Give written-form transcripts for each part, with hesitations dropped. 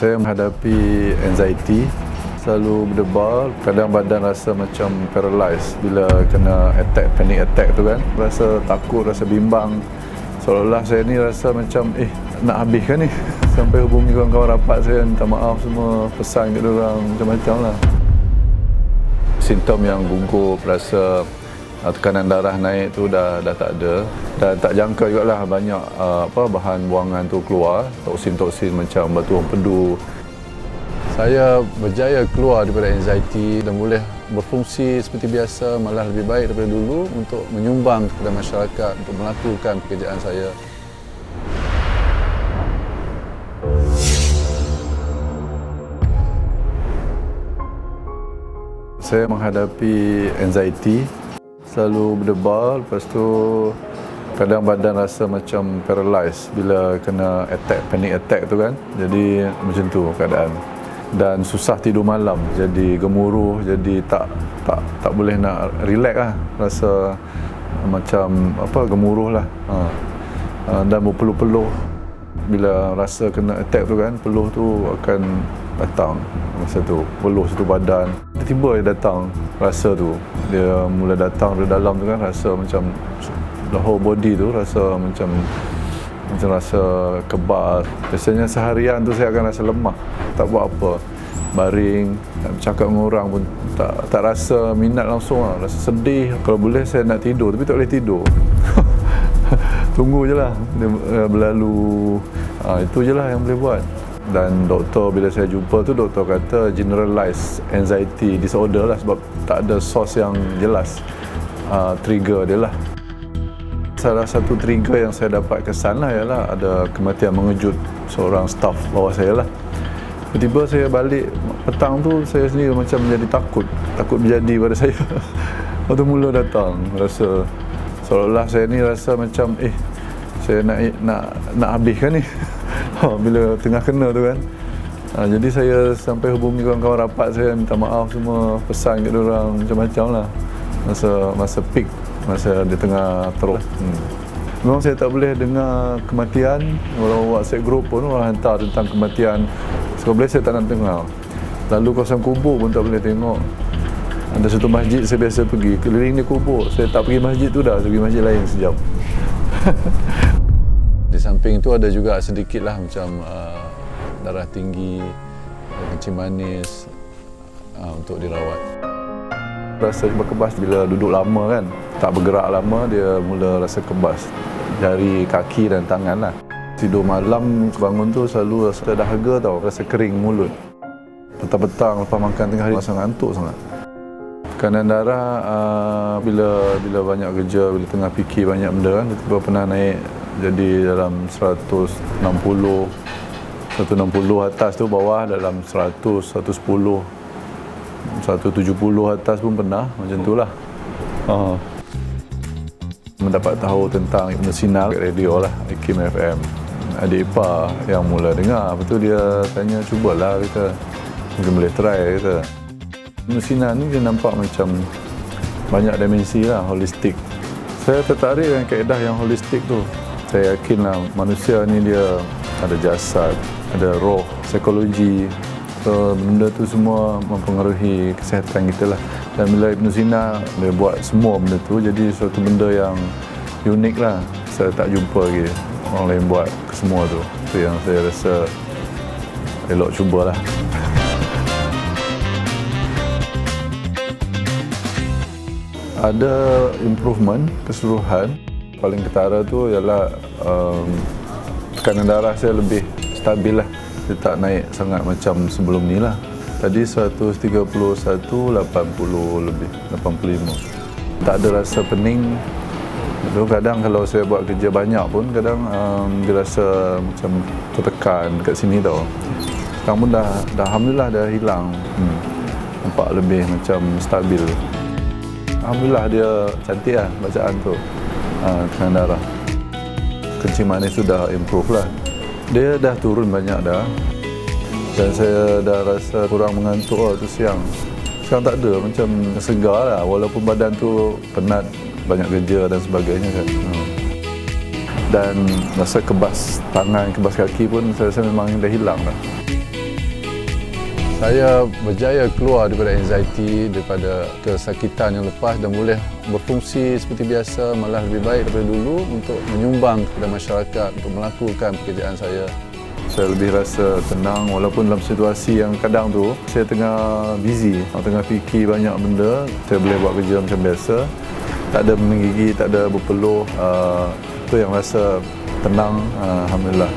Saya menghadapi anxiety, selalu berdebar, kadang badan rasa macam paralyzed bila kena attack, panic attack tu kan. Rasa takut, rasa bimbang. Seolah-olah saya ni rasa macam nak habiskan ni. Sampai hubungi kawan-kawan rapat saya, minta maaf semua, pesan kat diorang macam-macam lah. Simptom yang gugup, rasa tekanan darah naik tu dah tak ada, dan tak jangka jugalah banyak bahan buangan tu keluar, toksin-toksin macam batu empedu. Saya berjaya keluar daripada anxiety dan boleh berfungsi seperti biasa, malah lebih baik daripada dulu untuk menyumbang kepada masyarakat untuk melakukan pekerjaan saya. Saya menghadapi anxiety, selalu berdebar, lepas tu kadang badan rasa macam paralyzed bila kena attack, panic attack tu kan. Jadi macam tu keadaan. Dan susah tidur malam, jadi gemuruh, jadi tak boleh nak relax lah. Rasa macam gemuruh lah. Dan berpeluh-peluh. Bila rasa kena attack tu kan, peluh tu akan datang masa tu, peluh satu badan. Tiba-tiba dia datang, rasa tu. Dia mula datang dari dalam tu kan, rasa macam the whole body tu rasa macam rasa kebal. Biasanya seharian tu saya akan rasa lemah, tak buat apa. Baring, nak bercakap dengan orang pun tak rasa minat langsung lah. Rasa sedih. Kalau boleh saya nak tidur, tapi tak boleh tidur. Tunggu je lah dia berlalu. Itu je lah yang boleh buat. Dan doktor, bila saya jumpa tu, doktor kata generalized anxiety disorder lah, sebab tak ada source yang jelas trigger dia lah. Salah satu trigger yang saya dapat kesan lah ialah ada kematian mengejut seorang staff bawah saya lah. Tiba-tiba saya balik petang tu, saya sendiri macam menjadi takut menjadi pada saya. Waktu mula datang, rasa seolah-olah saya ni rasa macam saya nak habiskan ni. Bila tengah kena tu kan. Jadi saya sampai hubungi kawan-kawan rapat saya, minta maaf semua, pesan kat diorang macam-macam lah. Masa peak, masa dia tengah teruk. Memang saya tak boleh dengar kematian. Walau WhatsApp group pun orang hantar tentang kematian, kalau boleh saya tak nak dengar. Lalu kawasan kubur pun tak boleh tengok. Ada satu masjid saya biasa pergi, keliling dia kubur. Saya tak pergi masjid tu dah, saya pergi masjid lain sekejap. Di samping itu ada juga sedikit lah macam darah tinggi, kencing manis, untuk dirawat. Rasa berkebas bila duduk lama kan, tak bergerak lama, dia mula rasa kebas jari, kaki dan tangan lah. Tidur malam, bangun tu selalu rasa dahaga tau, rasa kering mulut. Petang-petang lepas makan tengah hari rasa ngantuk sangat. Tekanan darah bila banyak kerja, bila tengah fikir banyak benda kan, tiba-tiba pernah naik jadi dalam 160 atas tu, bawah dalam 100, 110, 170 atas pun pernah, macam tu lah. Mendapat tahu tentang Ibn Sina kat radio lah, Ikim FM. Adik ipar yang mula dengar, lepas tu dia tanya, cubalah kata, mungkin boleh try kata. Ibn Sina ni dia nampak macam banyak dimensi lah, holistik. Saya tertarik dengan kaedah yang holistik tu. Saya yakinlah manusia ni dia ada jasad, ada roh, psikologi. So, benda tu semua mempengaruhi kesihatan kita lah. Dan bila Ibn Sina dia buat semua benda tu, jadi suatu benda yang unik lah. Saya tak jumpa lagi orang lain buat semua tu. Itu yang saya rasa elok cubalah. Ada improvement keseluruhan. Paling ketara tu ialah tekanan darah saya lebih stabil lah. Dia tak naik sangat macam sebelum ni lah. Tadi 131, 80 lebih, 85. Tak ada rasa pening. Kadang kalau saya buat kerja banyak pun, kadang dia rasa macam tertekan dekat sini tau. Sekarang pun dah alhamdulillah dah hilang. Nampak lebih macam stabil. Alhamdulillah dia cantik lah bacaan tu. Tekanan darah, kencing manis sudah improve lah. Dia dah turun banyak dah. Dan saya dah rasa kurang mengantuk tu siang. Sekarang tak ada, macam segar lah. Walaupun badan tu penat, banyak kerja dan sebagainya kan. Dan rasa kebas tangan, kebas kaki pun saya rasa memang dah hilang lah. Saya berjaya keluar daripada anxiety, daripada kesakitan yang lepas dan boleh berfungsi seperti biasa, malah lebih baik daripada dulu untuk menyumbang kepada masyarakat, untuk melakukan pekerjaan saya. Saya lebih rasa tenang walaupun dalam situasi yang kadang tu saya tengah busy, tengah fikir banyak benda, saya boleh buat kerja macam biasa. Tak ada menggigil, tak ada berpeluh, itu yang rasa tenang, Alhamdulillah.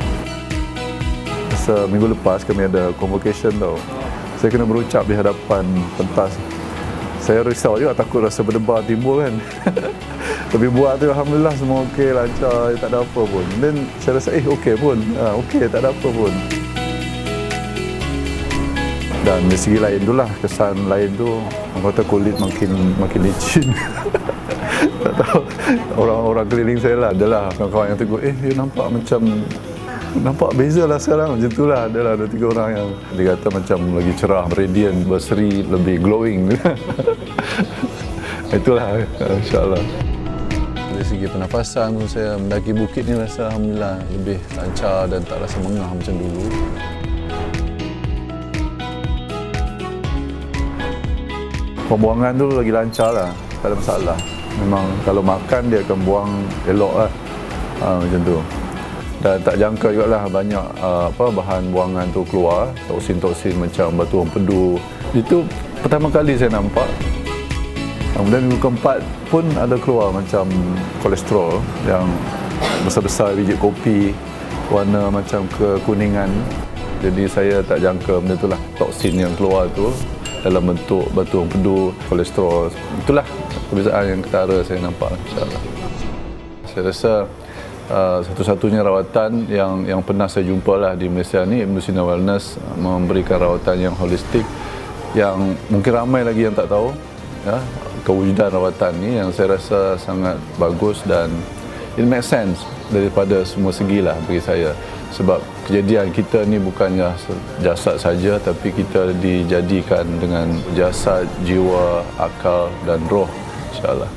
Minggu lepas kami ada convocation tau. Saya kena berucap di hadapan pentas. Saya risau juga, takut rasa berdebar timbul kan. Tapi buat tu Alhamdulillah semua okey, lancar, tak ada apa pun. Dan saya rasa okey pun, okey, tak ada apa pun. Dan dari segi lain tu lah, kesan lain tu, orang kata kulit makin licin. Tak tahu, orang-orang keliling saya lah, adalah kawan-kawan yang tegur, you nampak beza lah sekarang, macam tu lah. Adalah 2-3 orang yang dia kata macam lagi cerah, radiant, berseri, lebih glowing. Itulah, insyaAllah. Dari segi pernafasan pun saya mendaki bukit ni rasa Alhamdulillah lebih lancar dan tak rasa mengah macam dulu. Pembuangan tu lagi lancar lah, tak ada masalah. Memang kalau makan dia akan buang elok lah, macam tu. Dan tak jangka juga lah banyak bahan buangan tu keluar, toksin-toksin macam batu empedu. Itu pertama kali saya nampak. Kemudian minggu keempat pun ada keluar macam kolesterol yang besar-besar, biji kopi, warna macam kekuningan. Jadi saya tak jangka benda itulah, toksin yang keluar tu dalam bentuk batu empedu, kolesterol. Itulah perbezaan yang ketara saya nampak, insyaAllah. Saya rasa satu-satunya rawatan yang pernah saya jumpa lah di Malaysia ni, Ibn Sina Wellness memberikan rawatan yang holistik yang mungkin ramai lagi yang tak tahu, ya, kewujudan rawatan ni yang saya rasa sangat bagus dan it makes sense daripada semua segi lah bagi saya. Sebab kejadian kita ni bukannya jasad saja, tapi kita dijadikan dengan jasad, jiwa, akal dan roh, insyaAllah.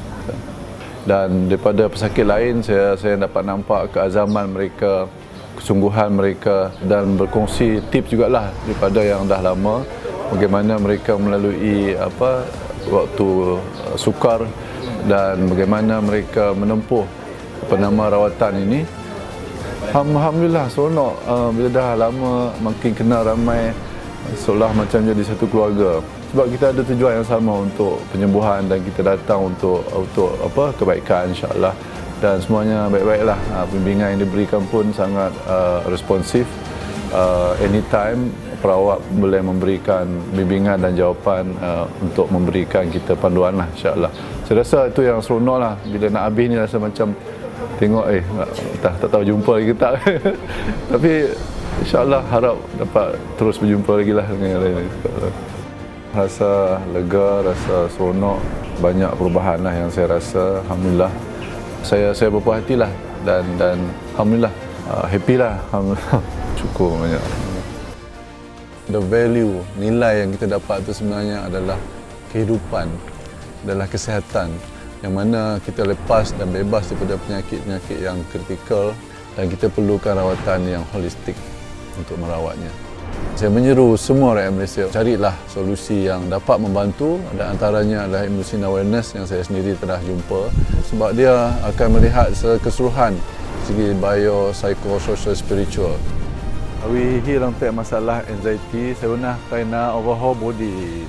Dan daripada pesakit lain, saya dapat nampak keazaman mereka, kesungguhan mereka dan berkongsi tips jugalah daripada yang dah lama, bagaimana mereka melalui waktu sukar dan bagaimana mereka menempuh rawatan ini. Alhamdulillah seronok, bila dah lama makin kenal ramai, seolah macam jadi satu keluarga. Sebab kita ada tujuan yang sama untuk penyembuhan dan kita datang untuk kebaikan, insyaAllah. Dan semuanya baik-baiklah. Bimbingan yang diberikan pun sangat responsif. Anytime perawat boleh memberikan bimbingan dan jawapan untuk memberikan kita panduan lah, insyaAllah. Saya rasa itu yang seronok lah. Bila nak habis ni rasa macam tengok tak tahu jumpa lagi ke tak. Tapi insyaAllah harap dapat terus berjumpa lagi lah dengan yang lain. Rasa lega, rasa seronok, banyak perubahan lah yang saya rasa. Alhamdulillah, saya berpuas hati lah dan Alhamdulillah, happy lah. Alhamdulillah, cukup banyak. The value, nilai yang kita dapat tu sebenarnya adalah kehidupan, adalah kesihatan, yang mana kita lepas dan bebas daripada penyakit-penyakit yang kritikal dan kita perlukan rawatan yang holistik untuk merawatnya. Saya menyeru semua rakyat Malaysia, carilah solusi yang dapat membantu, dan antaranya adalah Ibn Sina Wellness yang saya sendiri telah jumpa, sebab dia akan melihat secara keseluruhan segi bio, psycho, social, spiritual. We heal untuk masalah anxiety, saya pernah kena overhaul body.